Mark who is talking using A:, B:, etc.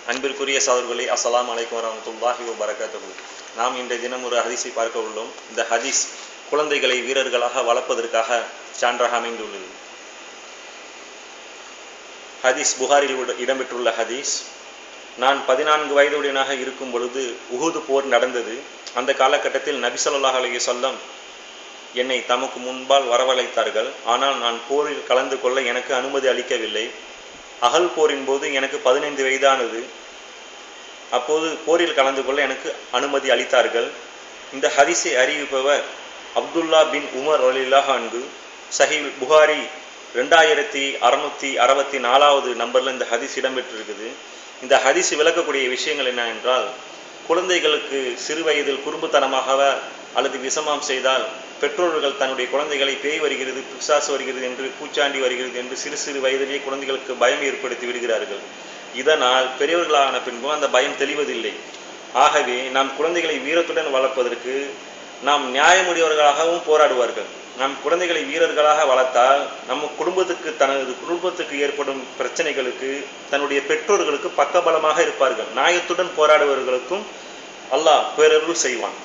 A: அன்பிற்குரிய சகோதரர்களே, அஸ்ஸலாமு அலைக்கும் வரஹ்மத்துல்லாஹி வபரகாத்துஹு. நாம் இன்றைய தினம் ஒரு ஹதீஸை பார்க்க உள்ளோம். இந்த ஹதீஸ் குழந்தைகளை வீரர்களாக வளர்ப்பதற்காக சான்றாக அமைந்துள்ளது. ஹதீஸ் புகாரில் இடம்பெற்றுள்ள ஹதீஸ். நான் 14 வயதுடையனாக இருக்கும் பொழுது உஹுது போர் நடந்தது. அந்த காலகட்டத்தில் நபி ஸல்லல்லாஹு அலைஹி வஸல்லம் என்னை தமக்கு முன்பால் வரவழைத்தார்கள். ஆனால் நான் போரில் கலந்து கொள்ள எனக்கு அனுமதி அளிக்கவில்லை. அகல் போரின் போது எனக்கு 15 வயதானது. அப்போது போரில் கலந்து கொள்ள எனக்கு அனுமதி அளித்தார்கள். இந்த ஹதீஸை அறிவிப்பவர் அப்துல்லா பின் உமர் ரலியல்லாஹு அன்ஹு. சஹீஹ் புகாரி 2664வது நம்பரில் இந்த ஹதீஸ் இடம்பெற்றிருக்குது. இந்த ஹதீஸ் விளக்கக்கூடிய விஷயங்கள் என்ன என்றால், குழந்தைகளுக்கு சிறு வயதில் குறும்புத்தனமாக அல்லது விஷமம் செய்தால் பெற்றோர்கள் தன்னுடைய குழந்தைகளை பேய் வருகிறது, பிசாசு வருகிறது என்று, பூச்சாண்டி வருகிறது என்று சிறு சிறு வயதிலேயே குழந்தைகளுக்கு பயம் ஏற்படுத்தி விடுகிறார்கள். இதனால் பெரியவர்களான பின்பு அந்த பயம் தெளிவதில்லை. ஆகவே நாம் குழந்தைகளை வீரத்துடன் வளர்ப்பதற்கு நாம் நியாயமுடையவர்களாகவும் போராடுவார்கள். நாம் குழந்தைகளை வீரர்களாக வளர்த்தால் நம்ம தனது குடும்பத்துக்கு ஏற்படும் பிரச்சனைகளுக்கு தன்னுடைய பெற்றோர்களுக்கு பக்கபலமாக இருப்பார்கள். நியாயத்துடன் போராடுபவர்களுக்கும் அல்லாஹ் பேரருள் செய்வான்.